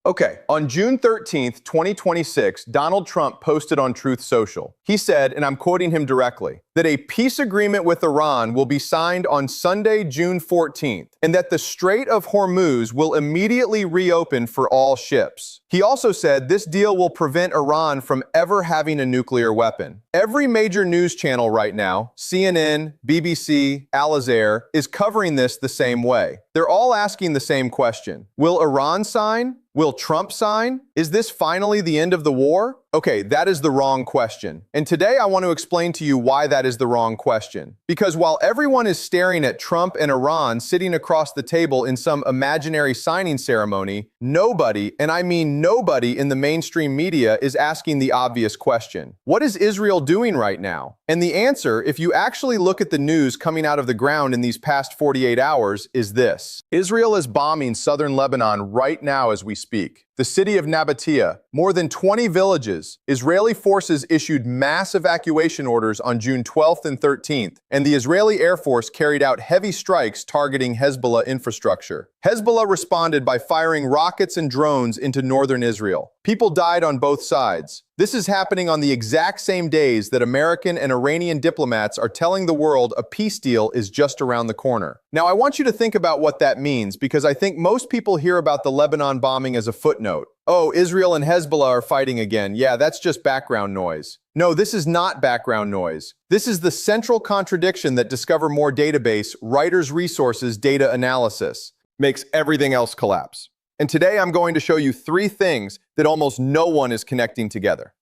Okay, on June 13th, 2026, Donald Trump posted on Truth Social. He said, and I'm quoting him directly, that a peace agreement with Iran will be signed on Sunday, June 14th, and that the Strait of Hormuz will immediately reopen for all ships. He also said this deal will prevent Iran from ever having a nuclear weapon. Every major news channel right now, CNN, BBC, Al Jazeera, is covering this the same way. They're all asking the same question. Will Iran sign? Will Trump sign? Is this finally the end of the war? Okay, that is the wrong question. And today I want to explain to you why that is the wrong question. Because while everyone is staring at Trump and Iran sitting across the table in some imaginary signing ceremony, nobody, and I mean nobody in the mainstream media is asking the obvious question. What is Israel doing right now? And the answer, if you actually look at the news coming out of the ground in these past 48 hours, is this. Israel is bombing southern Lebanon right now as we speak. The city of Nabatea, more than 20 villages. Israeli forces issued mass evacuation orders on June 12th and 13th, and the Israeli Air Force carried out heavy strikes targeting Hezbollah infrastructure. Hezbollah responded by firing rockets and drones into northern Israel. People died on both sides. This is happening on the exact same days that American and Iranian diplomats are telling the world a peace deal is just around the corner. Now, I want you to think about what that means, because I think most people hear about the Lebanon bombing as a footnote. Oh, Israel and Hezbollah are fighting again. Yeah, that's just background noise. No, this is not background noise. This is the central contradiction that Discover More database, Writers' Resources Data Analysis, makes everything else collapse. And today I'm going to show you 3 things that almost no one is connecting together.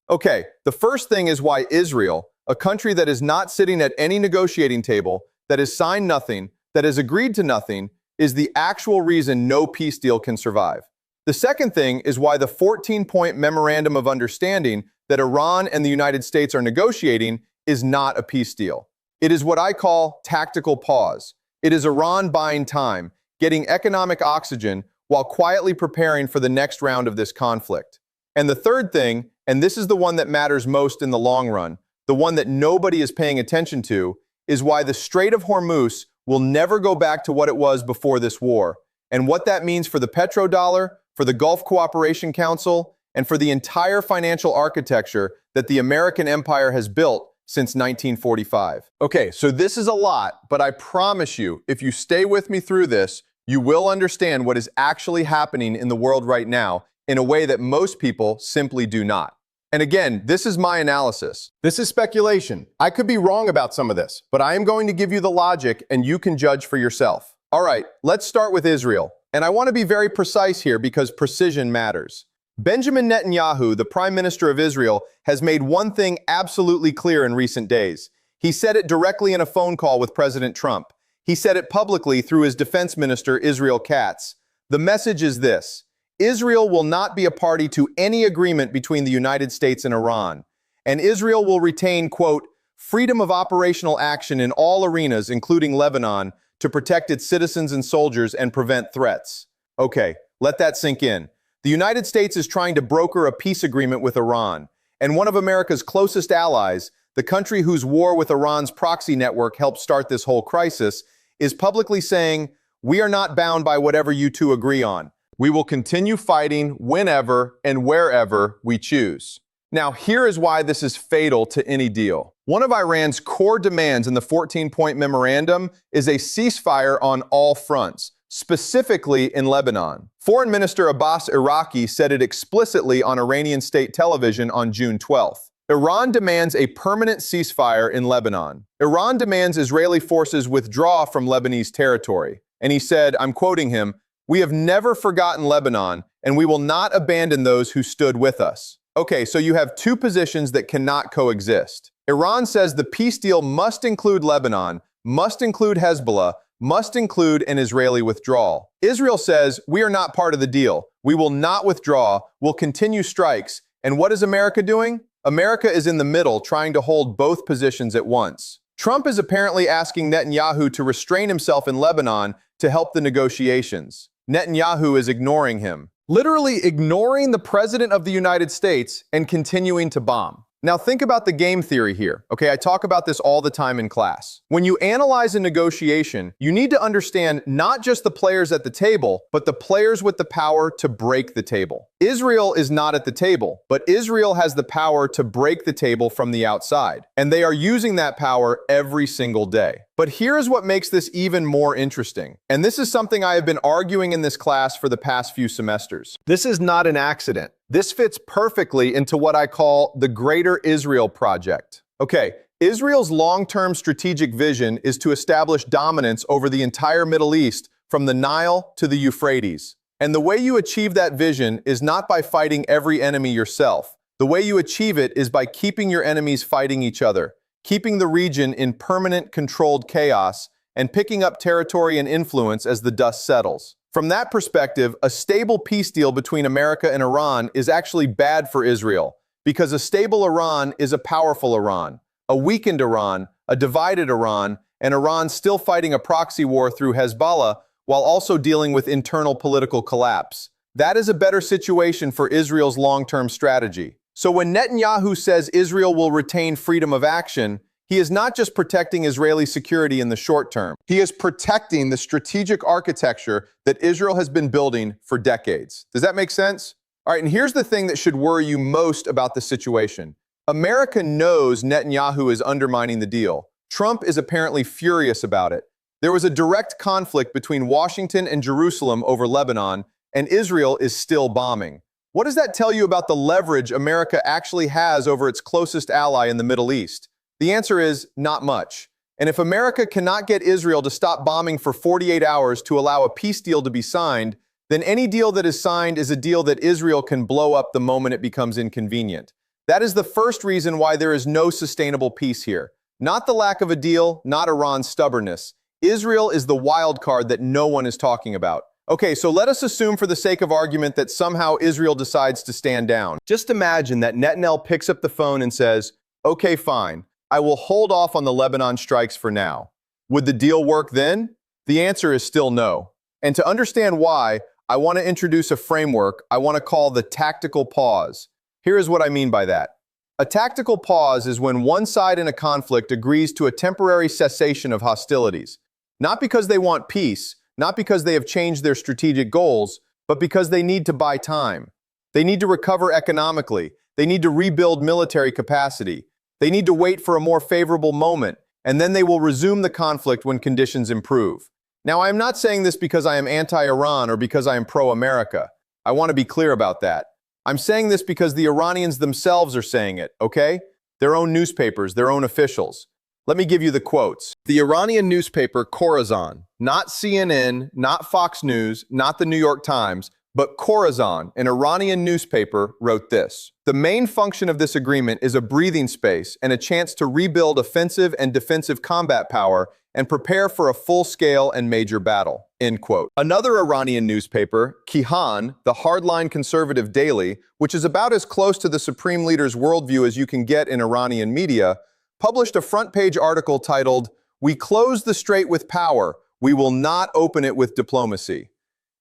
Okay, the first thing is why Israel, a country that is not sitting at any negotiating table, that has signed nothing, that has agreed to nothing, is the actual reason no peace deal can survive. The second thing is why the 14-point Memorandum of Understanding that Iran and the United States are negotiating is not a peace deal. It is what I call tactical pause. It is Iran buying time, getting economic oxygen, while quietly preparing for the next round of this conflict. And the third thing, and this is the one that matters most in the long run, the one that nobody is paying attention to, is why the Strait of Hormuz will never go back to what it was before this war, and what that means for the petrodollar, for the Gulf Cooperation Council, and for the entire financial architecture that the American empire has built since 1945. Okay, so this is a lot, but I promise you, if you stay with me through this, you will understand what is actually happening in the world right now in a way that most people simply do not. And again, this is my analysis. This is speculation. I could be wrong about some of this, but I am going to give you the logic and you can judge for yourself. All right, let's start with Israel. And I want to be very precise here because precision matters. Benjamin Netanyahu, the Prime Minister of Israel, has made one thing absolutely clear in recent days. He said it directly in a phone call with President Trump. He said it publicly through his defense minister, Israel Katz. The message is this: Israel will not be a party to any agreement between the United States and Iran, and Israel will retain, quote, freedom of operational action in all arenas, including Lebanon, to protect its citizens and soldiers and prevent threats. Okay, let that sink in. The United States is trying to broker a peace agreement with Iran, and one of America's closest allies, the country whose war with Iran's proxy network helped start this whole crisis, is publicly saying, we are not bound by whatever you two agree on. We will continue fighting whenever and wherever we choose. Now, here is why this is fatal to any deal. One of Iran's core demands in the 14-point memorandum is a ceasefire on all fronts, specifically in Lebanon. Foreign Minister Abbas Iraqi said it explicitly on Iranian state television on June 12th. Iran demands a permanent ceasefire in Lebanon. Iran demands Israeli forces withdraw from Lebanese territory. And he said, I'm quoting him, "We have never forgotten Lebanon, and we will not abandon those who stood with us." Okay, so you have two positions that cannot coexist. Iran says the peace deal must include Lebanon, must include Hezbollah, must include an Israeli withdrawal. Israel says, we are not part of the deal. We will not withdraw. We'll continue strikes. And what is America doing? America is in the middle, trying to hold both positions at once. Trump is apparently asking Netanyahu to restrain himself in Lebanon to help the negotiations. Netanyahu is ignoring him, literally ignoring the President of the United States and continuing to bomb. Now think about the game theory here. Okay, I talk about this all the time in class. When you analyze a negotiation, you need to understand not just the players at the table, but the players with the power to break the table. Israel is not at the table, but Israel has the power to break the table from the outside. And they are using that power every single day. But here's what makes this even more interesting. And this is something I have been arguing in this class for the past few semesters. This is not an accident. This fits perfectly into what I call the Greater Israel Project. Okay, Israel's long-term strategic vision is to establish dominance over the entire Middle East from the Nile to the Euphrates. And the way you achieve that vision is not by fighting every enemy yourself. The way you achieve it is by keeping your enemies fighting each other, keeping the region in permanent controlled chaos, and picking up territory and influence as the dust settles. From that perspective, a stable peace deal between America and Iran is actually bad for Israel, because a stable Iran is a powerful Iran, a weakened Iran, a divided Iran, and Iran still fighting a proxy war through Hezbollah while also dealing with internal political collapse. That is a better situation for Israel's long-term strategy. So when Netanyahu says Israel will retain freedom of action, he is not just protecting Israeli security in the short term. He is protecting the strategic architecture that Israel has been building for decades. Does that make sense? All right, and here's the thing that should worry you most about the situation. America knows Netanyahu is undermining the deal. Trump is apparently furious about it. There was a direct conflict between Washington and Jerusalem over Lebanon, and Israel is still bombing. What does that tell you about the leverage America actually has over its closest ally in the Middle East? The answer is not much. And if America cannot get Israel to stop bombing for 48 hours to allow a peace deal to be signed, then any deal that is signed is a deal that Israel can blow up the moment it becomes inconvenient. That is the first reason why there is no sustainable peace here. Not the lack of a deal, not Iran's stubbornness. Israel is the wild card that no one is talking about. Okay, so let us assume for the sake of argument that somehow Israel decides to stand down. Just imagine that Netanyahu picks up the phone and says, okay, fine, I will hold off on the Lebanon strikes for now. Would the deal work then? The answer is still no. And to understand why, I want to introduce a framework I want to call the tactical pause. Here is what I mean by that. A tactical pause is when one side in a conflict agrees to a temporary cessation of hostilities. Not because they want peace, not because they have changed their strategic goals, but because they need to buy time. They need to recover economically. They need to rebuild military capacity. They need to wait for a more favorable moment, and then they will resume the conflict when conditions improve. Now, I am not saying this because I am anti-Iran or because I am pro-America. I want to be clear about that. I'm saying this because the Iranians themselves are saying it, okay? Their own newspapers, their own officials. Let me give you the quotes. The Iranian newspaper Khorasan, not CNN, not Fox News, not the New York Times, but Khorasan, an Iranian newspaper, wrote this. The main function of this agreement is a breathing space and a chance to rebuild offensive and defensive combat power and prepare for a full-scale and major battle. End quote. Another Iranian newspaper, Kihan, the hardline conservative daily, which is about as close to the supreme leader's worldview as you can get in Iranian media, published a front-page article titled, "We close the strait with power. We will not open it with diplomacy."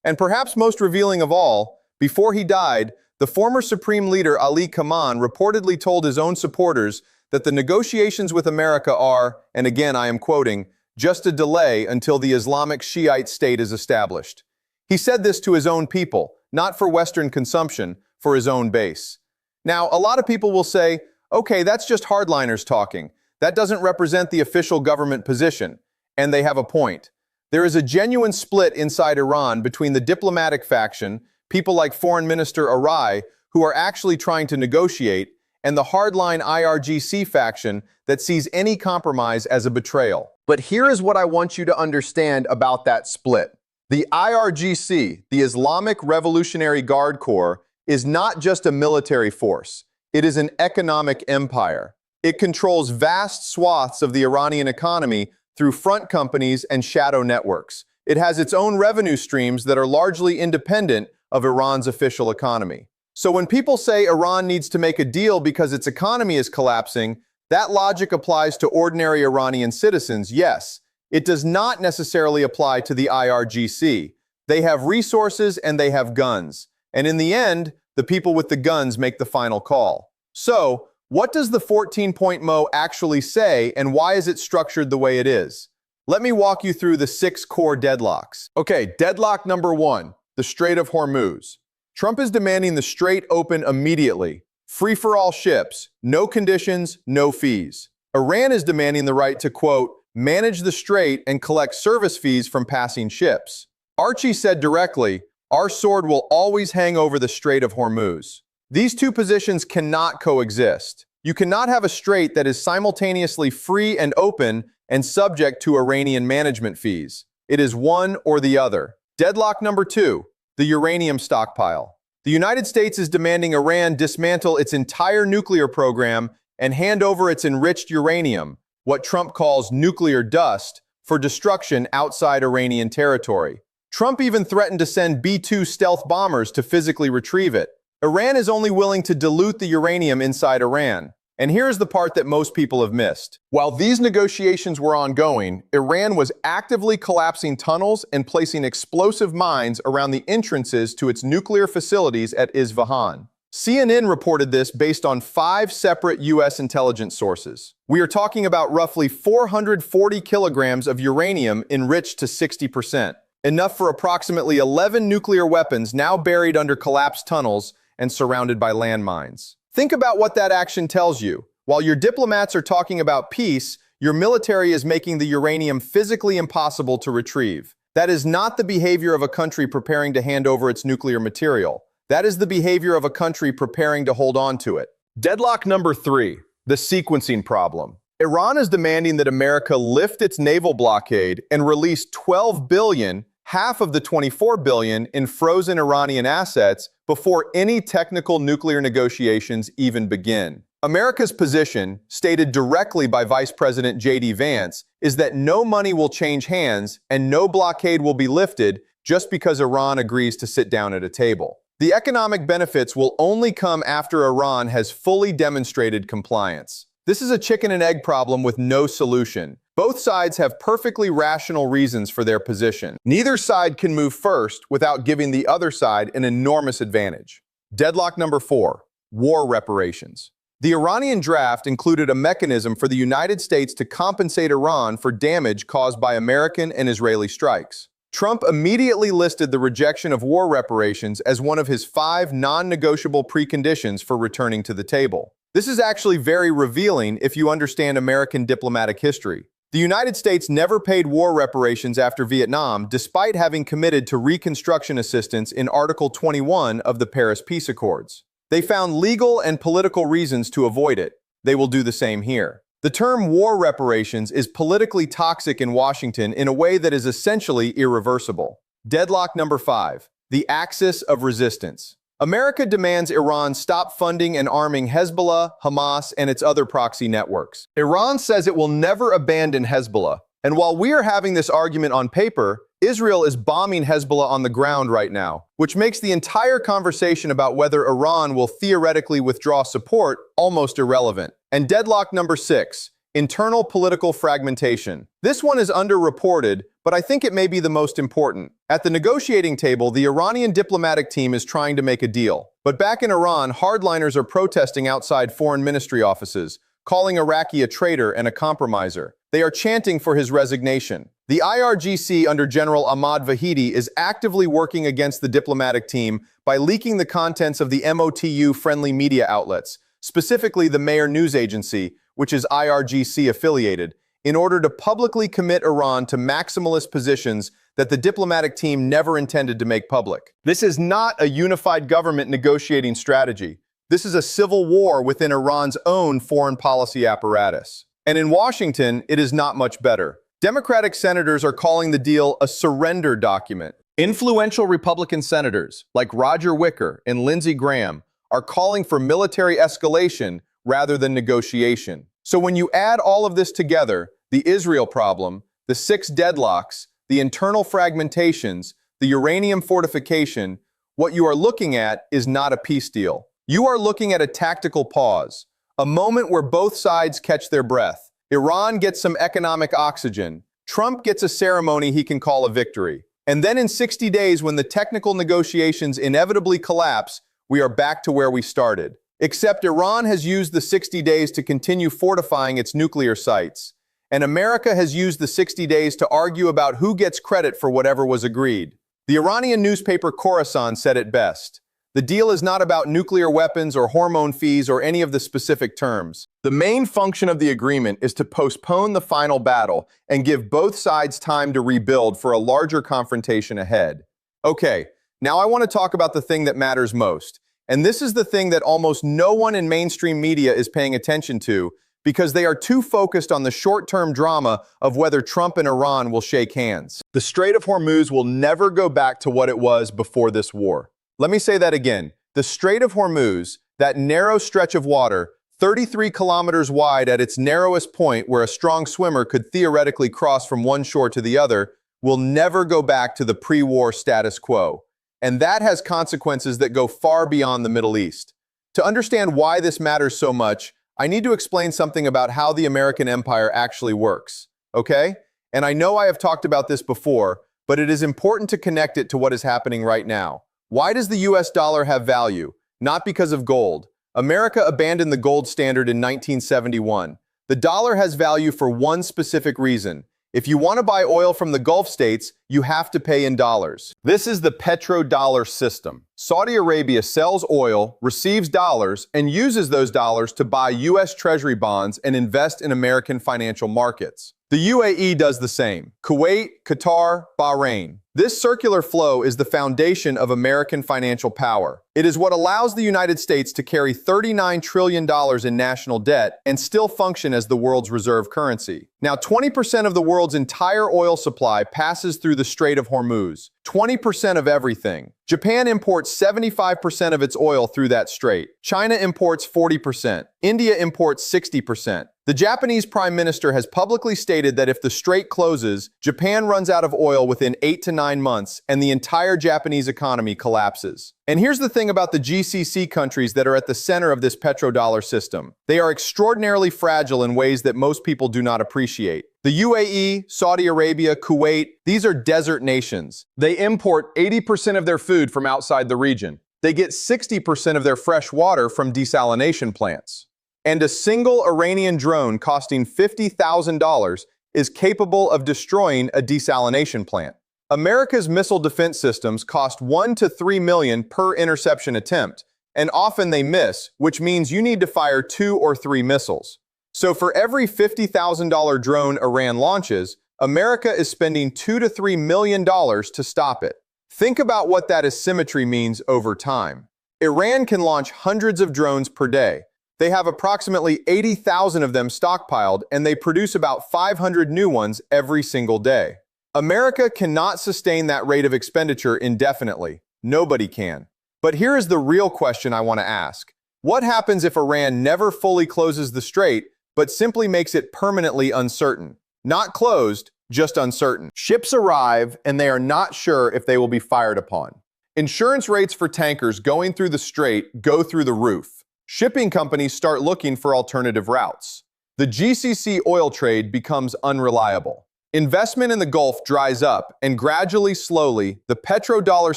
And perhaps most revealing of all, before he died, the former Supreme Leader Ali Khamenei reportedly told his own supporters that the negotiations with America are, and again I am quoting, just a delay until the Islamic Shiite state is established. He said this to his own people, not for Western consumption, for his own base. Now, a lot of people will say, okay, that's just hardliners talking. That doesn't represent the official government position. And they have a point. There is a genuine split inside Iran between the diplomatic faction, people like Foreign Minister Arai, who are actually trying to negotiate, and the hardline IRGC faction that sees any compromise as a betrayal. But here is what I want you to understand about that split. The IRGC, the Islamic Revolutionary Guard Corps, is not just a military force. It is an economic empire. It controls vast swaths of the Iranian economy through front companies and shadow networks. It has its own revenue streams that are largely independent of Iran's official economy. So when people say Iran needs to make a deal because its economy is collapsing, that logic applies to ordinary Iranian citizens, yes. It does not necessarily apply to the IRGC. They have resources and they have guns. And in the end, the people with the guns make the final call. So, What does the 14-point MO actually say, and why is it structured the way it is? Let me walk you through the 6 core deadlocks. Okay, deadlock number 1, the Strait of Hormuz. Trump is demanding the strait open immediately. Free for all ships, no conditions, no fees. Iran is demanding the right to, quote, manage the strait and collect service fees from passing ships. Archie said directly, our sword will always hang over the Strait of Hormuz. These two positions cannot coexist. You cannot have a strait that is simultaneously free and open and subject to Iranian management fees. It is one or the other. Deadlock number 2, the uranium stockpile. The United States is demanding Iran dismantle its entire nuclear program and hand over its enriched uranium, what Trump calls nuclear dust, for destruction outside Iranian territory. Trump even threatened to send B-2 stealth bombers to physically retrieve it. Iran is only willing to dilute the uranium inside Iran. And here's the part that most people have missed. While these negotiations were ongoing, Iran was actively collapsing tunnels and placing explosive mines around the entrances to its nuclear facilities at Isfahan. CNN reported this based on 5 separate U.S. intelligence sources. We are talking about roughly 440 kilograms of uranium enriched to 60%, enough for approximately 11 nuclear weapons now buried under collapsed tunnels and surrounded by landmines. Think about what that action tells you. While your diplomats are talking about peace, your military is making the uranium physically impossible to retrieve. That is not the behavior of a country preparing to hand over its nuclear material. That is the behavior of a country preparing to hold on to it. Deadlock number 3, the sequencing problem. Iran is demanding that America lift its naval blockade and release $12 billion, half of the $24 billion, in frozen Iranian assets before any technical nuclear negotiations even begin. America's position, stated directly by Vice President J.D. Vance, is that no money will change hands and no blockade will be lifted just because Iran agrees to sit down at a table. The economic benefits will only come after Iran has fully demonstrated compliance. This is a chicken and egg problem with no solution. Both sides have perfectly rational reasons for their position. Neither side can move first without giving the other side an enormous advantage. Deadlock number 4, war reparations. The Iranian draft included a mechanism for the United States to compensate Iran for damage caused by American and Israeli strikes. Trump immediately listed the rejection of war reparations as one of his 5 non-negotiable preconditions for returning to the table. This is actually very revealing if you understand American diplomatic history. The United States never paid war reparations after Vietnam, despite having committed to reconstruction assistance in Article 21 of the Paris Peace Accords. They found legal and political reasons to avoid it. They will do the same here. The term war reparations is politically toxic in Washington in a way that is essentially irreversible. Deadlock number 5, the axis of resistance. America demands Iran stop funding and arming Hezbollah, Hamas, and its other proxy networks. Iran says it will never abandon Hezbollah. And while we are having this argument on paper, Israel is bombing Hezbollah on the ground right now, which makes the entire conversation about whether Iran will theoretically withdraw support almost irrelevant. And deadlock number 6, internal political fragmentation. This one is underreported, but I think it may be the most important. At the negotiating table, the Iranian diplomatic team is trying to make a deal. But back in Iran, hardliners are protesting outside foreign ministry offices, calling Iraqi a traitor and a compromiser. They are chanting for his resignation. The IRGC under General Ahmad Vahidi is actively working against the diplomatic team by leaking the contents of the MOTU-friendly media outlets, specifically the Mayor News Agency, which is IRGC affiliated, in order to publicly commit Iran to maximalist positions that the diplomatic team never intended to make public. This is not a unified government negotiating strategy. This is a civil war within Iran's own foreign policy apparatus. And in Washington, it is not much better. Democratic senators are calling the deal a surrender document. Influential Republican senators, like Roger Wicker and Lindsey Graham, are calling for military escalation rather than negotiation. So when you add all of this together, the Israel problem, the 6 deadlocks, the internal fragmentations, the uranium fortification, what you are looking at is not a peace deal. You are looking at a tactical pause, a moment where both sides catch their breath. Iran gets some economic oxygen. Trump gets a ceremony he can call a victory. And then in 60 days, when the technical negotiations inevitably collapse, we are back to where we started. Except Iran has used the 60 days to continue fortifying its nuclear sites, and America has used the 60 days to argue about who gets credit for whatever was agreed. The Iranian newspaper Khorasan said it best. The deal is not about nuclear weapons or hormone fees or any of the specific terms. The main function of the agreement is to postpone the final battle and give both sides time to rebuild for a larger confrontation ahead. Okay, now I want to talk about the thing that matters most. And this is the thing that almost no one in mainstream media is paying attention to because they are too focused on the short-term drama of whether Trump and Iran will shake hands. The Strait of Hormuz will never go back to what it was before this war. Let me say that again. The Strait of Hormuz, that narrow stretch of water, 33 kilometers wide at its narrowest point where a strong swimmer could theoretically cross from one shore to the other, will never go back to the pre-war status quo. And that has consequences that go far beyond the Middle East. To understand why this matters so much, I need to explain something about how the American empire actually works, okay? And I know I have talked about this before, but it is important to connect it to what is happening right now. Why does the US dollar have value? Not because of gold. America abandoned the gold standard in 1971. The dollar has value for one specific reason. If you want to buy oil from the Gulf states, you have to pay in dollars. This is the petrodollar system. Saudi Arabia sells oil, receives dollars, and uses those dollars to buy US Treasury bonds and invest in American financial markets. The UAE does the same. Kuwait, Qatar, Bahrain. This circular flow is the foundation of American financial power. It is what allows the United States to carry $39 trillion in national debt and still function as the world's reserve currency. Now, 20% of the world's entire oil supply passes through the Strait of Hormuz. 20% of everything. Japan imports 75% of its oil through that strait. China imports 40%. India imports 60%. The Japanese Prime Minister has publicly stated that if the strait closes, Japan runs out of oil within 8 to 9 months and the entire Japanese economy collapses. And here's the thing about the GCC countries that are at the center of this petrodollar system. They are extraordinarily fragile in ways that most people do not appreciate. The UAE, Saudi Arabia, Kuwait, these are desert nations. They import 80% of their food from outside the region. They get 60% of their fresh water from desalination plants. And a single Iranian drone costing $50,000 is capable of destroying a desalination plant. America's missile defense systems cost $1 to $3 million per interception attempt, and often they miss, which means you need to fire 2 or 3 missiles. So for every $50,000 drone Iran launches, America is spending $2 to $3 million to stop it. Think about what that asymmetry means over time. Iran can launch hundreds of drones per day. They have approximately 80,000 of them stockpiled, and they produce about 500 new ones every single day. America cannot sustain that rate of expenditure indefinitely. Nobody can. But here is the real question I want to ask. What happens if Iran never fully closes the strait, but simply makes it permanently uncertain? Not closed, just uncertain. Ships arrive, and they are not sure if they will be fired upon. Insurance rates for tankers going through the strait go through the roof. Shipping companies start looking for alternative routes. The GCC oil trade becomes unreliable. Investment in the Gulf dries up, and gradually, slowly, the petrodollar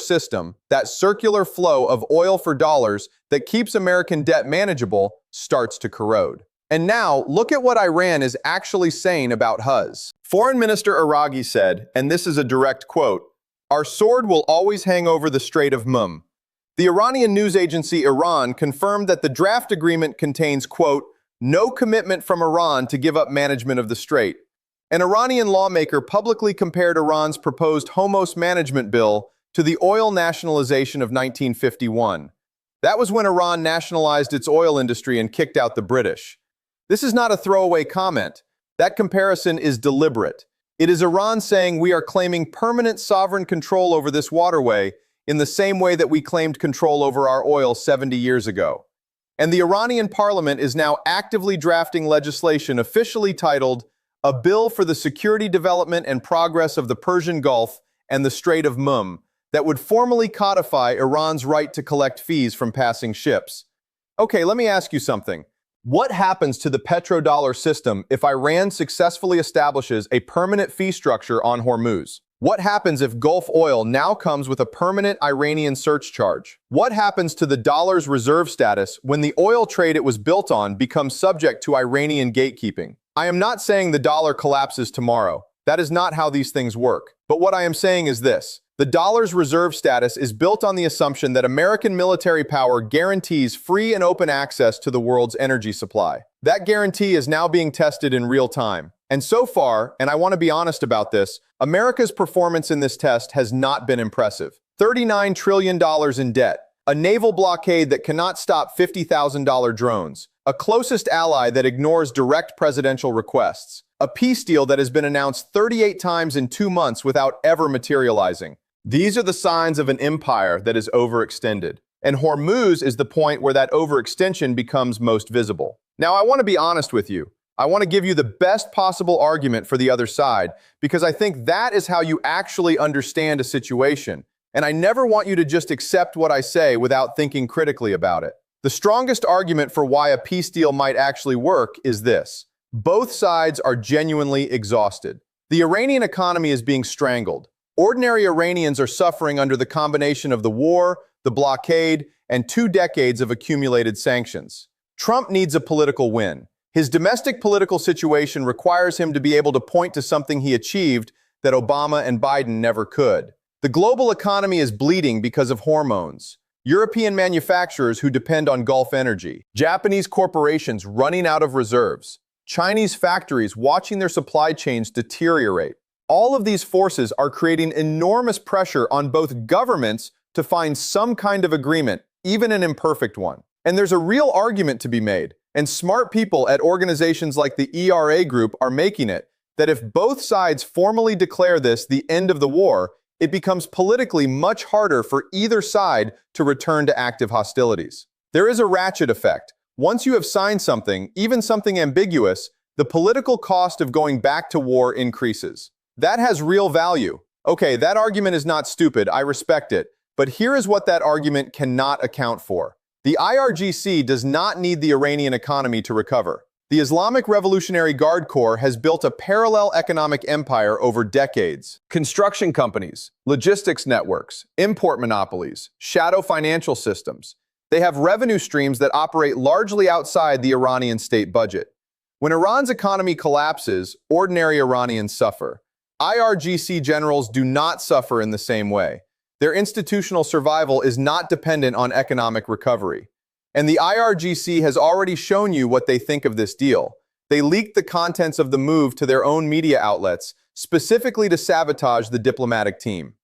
system, that circular flow of oil for dollars that keeps American debt manageable, starts to corrode. And now, look at what Iran is actually saying about Huz. Foreign Minister Araghi said, and this is a direct quote, "Our sword will always hang over the Strait of Hormuz." The Iranian news agency Iran confirmed that the draft agreement contains, quote, "no commitment from Iran to give up management of the strait." An Iranian lawmaker publicly compared Iran's proposed Hormuz management bill to the oil nationalization of 1951. That was when Iran nationalized its oil industry and kicked out the British. This is not a throwaway comment. That comparison is deliberate. It is Iran saying we are claiming permanent sovereign control over this waterway in the same way that we claimed control over our oil 70 years ago. And the Iranian parliament is now actively drafting legislation officially titled "A Bill for the Security, Development, and Progress of the Persian Gulf and the Strait of Hormuz" that would formally codify Iran's right to collect fees from passing ships. Okay, let me ask you something. What happens to the petrodollar system if Iran successfully establishes a permanent fee structure on Hormuz? What happens if Gulf oil now comes with a permanent Iranian surcharge? What happens to the dollar's reserve status when the oil trade it was built on becomes subject to Iranian gatekeeping? I am not saying the dollar collapses tomorrow. That is not how these things work. But what I am saying is this. The dollar's reserve status is built on the assumption that American military power guarantees free and open access to the world's energy supply. That guarantee is now being tested in real time. And so far, and I want to be honest about this, America's performance in this test has not been impressive. $39 trillion in debt, a naval blockade that cannot stop $50,000 drones, a closest ally that ignores direct presidential requests, a peace deal that has been announced 38 times in 2 months without ever materializing. These are the signs of an empire that is overextended. And Hormuz is the point where that overextension becomes most visible. Now, I want to be honest with you. I want to give you the best possible argument for the other side, because I think that is how you actually understand a situation. And I never want you to just accept what I say without thinking critically about it. The strongest argument for why a peace deal might actually work is this. Both sides are genuinely exhausted. The Iranian economy is being strangled. Ordinary Iranians are suffering under the combination of the war, the blockade, and 2 decades of accumulated sanctions. Trump needs a political win. His domestic political situation requires him to be able to point to something he achieved that Obama and Biden never could. The global economy is bleeding because of hormones. European manufacturers who depend on Gulf energy. Japanese corporations running out of reserves. Chinese factories watching their supply chains deteriorate. All of these forces are creating enormous pressure on both governments to find some kind of agreement, even an imperfect one. And there's a real argument to be made, and smart people at organizations like the ERA Group are making it, that if both sides formally declare this the end of the war, it becomes politically much harder for either side to return to active hostilities. There is a ratchet effect. Once you have signed something, even something ambiguous, the political cost of going back to war increases. That has real value. Okay, that argument is not stupid, I respect it, but here is what that argument cannot account for. The IRGC does not need the Iranian economy to recover. The Islamic Revolutionary Guard Corps has built a parallel economic empire over decades. Construction companies, logistics networks, import monopolies, shadow financial systems. They have revenue streams that operate largely outside the Iranian state budget. When Iran's economy collapses, ordinary Iranians suffer. IRGC generals do not suffer in the same way. Their institutional survival is not dependent on economic recovery. And the IRGC has already shown you what they think of this deal. They leaked the contents of the move to their own media outlets, specifically to sabotage the diplomatic team.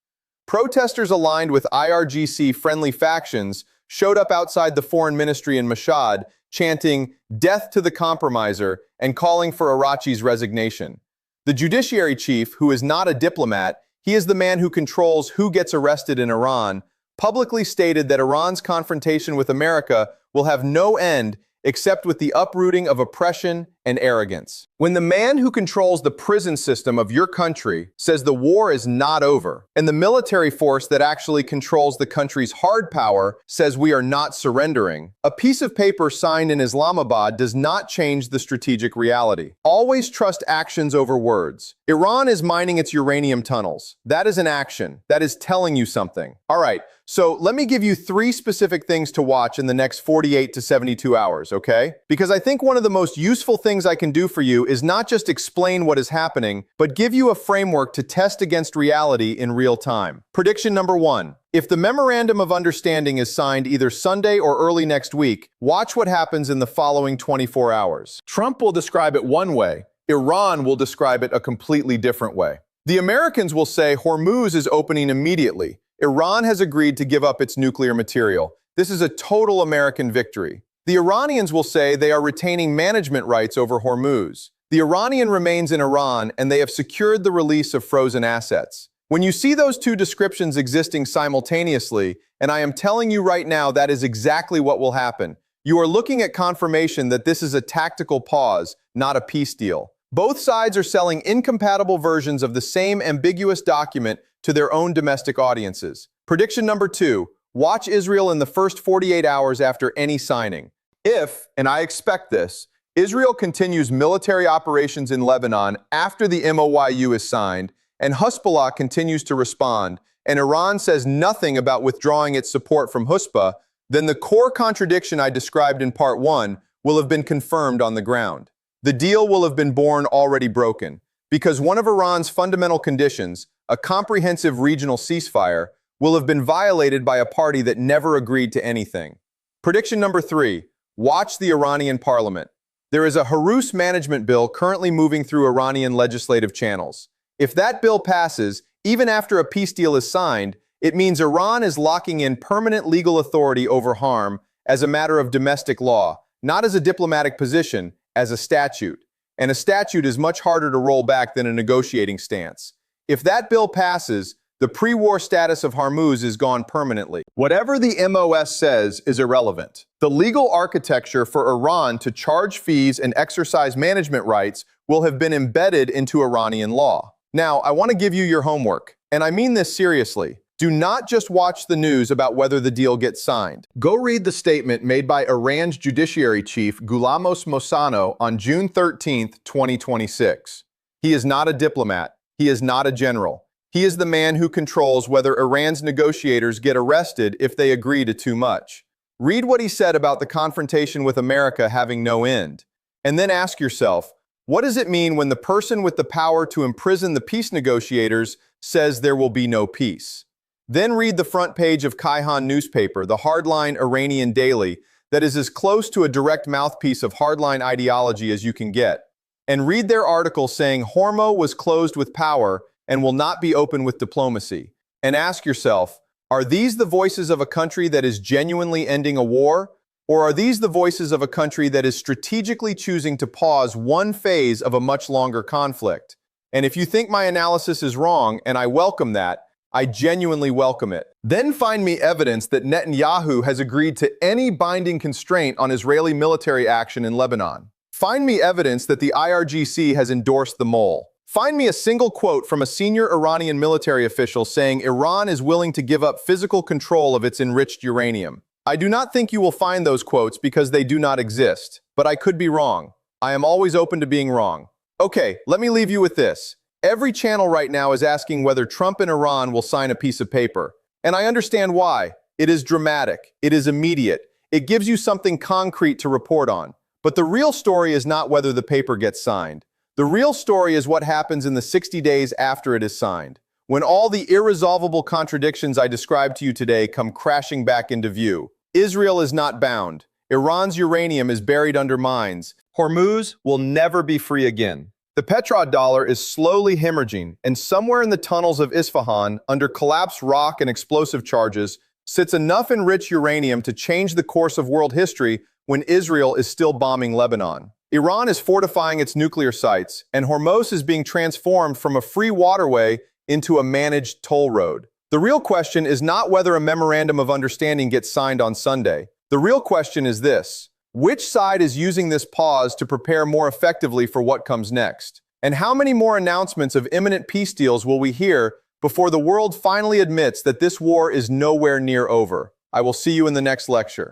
Protesters aligned with IRGC-friendly factions showed up outside the foreign ministry in Mashhad, chanting, "Death to the compromiser," and calling for Arachi's resignation. The judiciary chief, who is not a diplomat, he is the man who controls who gets arrested in Iran, publicly stated that Iran's confrontation with America will have no end except with the uprooting of oppression and arrogance. When the man who controls the prison system of your country says the war is not over, and the military force that actually controls the country's hard power says we are not surrendering, a piece of paper signed in Islamabad does not change the strategic reality. Always trust actions over words. Iran is mining its uranium tunnels. That is an action. That is telling you something. All right, so let me give you 3 specific things to watch in the next 48 to 72 hours, okay? Because I think one of the most useful things I can do for you is not just explain what is happening, but give you a framework to test against reality in real time. Prediction number 1. If the Memorandum of Understanding is signed either Sunday or early next week, watch what happens in the following 24 hours. Trump will describe it one way. Iran will describe it a completely different way. The Americans will say Hormuz is opening immediately. Iran has agreed to give up its nuclear material. This is a total American victory. The Iranians will say they are retaining management rights over Hormuz. The Iranian remains in Iran, and they have secured the release of frozen assets. When you see those 2 descriptions existing simultaneously, and I am telling you right now that is exactly what will happen, you are looking at confirmation that this is a tactical pause, not a peace deal. Both sides are selling incompatible versions of the same ambiguous document to their own domestic audiences. Prediction number 2. Watch Israel in the first 48 hours after any signing. If, and I expect this, Israel continues military operations in Lebanon after the MOYU is signed, and Hezbollah continues to respond, and Iran says nothing about withdrawing its support from Hezbollah, then the core contradiction I described in Part 1 will have been confirmed on the ground. The deal will have been born already broken, because one of Iran's fundamental conditions, a comprehensive regional ceasefire, will have been violated by a party that never agreed to anything. Prediction number 3. Watch the Iranian parliament. There is a Harous management bill currently moving through Iranian legislative channels. If that bill passes, even after a peace deal is signed, it means Iran is locking in permanent legal authority over harm as a matter of domestic law, not as a diplomatic position, as a statute. And a statute is much harder to roll back than a negotiating stance. If that bill passes, the pre-war status of Hormuz is gone permanently. Whatever the MOS says is irrelevant. The legal architecture for Iran to charge fees and exercise management rights will have been embedded into Iranian law. Now, I want to give you your homework, and I mean this seriously. Do not just watch the news about whether the deal gets signed. Go read the statement made by Iran's Judiciary Chief Ghulamos Mossano on June 13, 2026. He is not a diplomat. He is not a general. He is the man who controls whether Iran's negotiators get arrested if they agree to too much. Read what he said about the confrontation with America having no end. And then ask yourself, what does it mean when the person with the power to imprison the peace negotiators says there will be no peace? Then read the front page of Kayhan newspaper, the hardline Iranian daily, that is as close to a direct mouthpiece of hardline ideology as you can get. And read their article saying Hormuz was closed with power and will not be open with diplomacy. And ask yourself, are these the voices of a country that is genuinely ending a war? Or are these the voices of a country that is strategically choosing to pause one phase of a much longer conflict? And if you think my analysis is wrong, and I welcome that, I genuinely welcome it, then find me evidence that Netanyahu has agreed to any binding constraint on Israeli military action in Lebanon. Find me evidence that the IRGC has endorsed the mole. Find me a single quote from a senior Iranian military official saying Iran is willing to give up physical control of its enriched uranium. I do not think you will find those quotes because they do not exist, but I could be wrong. I am always open to being wrong. Okay, let me leave you with this. Every channel right now is asking whether Trump and Iran will sign a piece of paper. And I understand why. It is dramatic. It is immediate. It gives you something concrete to report on. But the real story is not whether the paper gets signed. The real story is what happens in the 60 days after it is signed, when all the irresolvable contradictions I described to you today come crashing back into view. Israel is not bound. Iran's uranium is buried under mines. Hormuz will never be free again. The petrodollar is slowly hemorrhaging, and somewhere in the tunnels of Isfahan, under collapsed rock and explosive charges, sits enough enriched uranium to change the course of world history when Israel is still bombing Lebanon. Iran is fortifying its nuclear sites, and Hormuz is being transformed from a free waterway into a managed toll road. The real question is not whether a Memorandum of Understanding gets signed on Sunday. The real question is this: which side is using this pause to prepare more effectively for what comes next? And how many more announcements of imminent peace deals will we hear before the world finally admits that this war is nowhere near over? I will see you in the next lecture.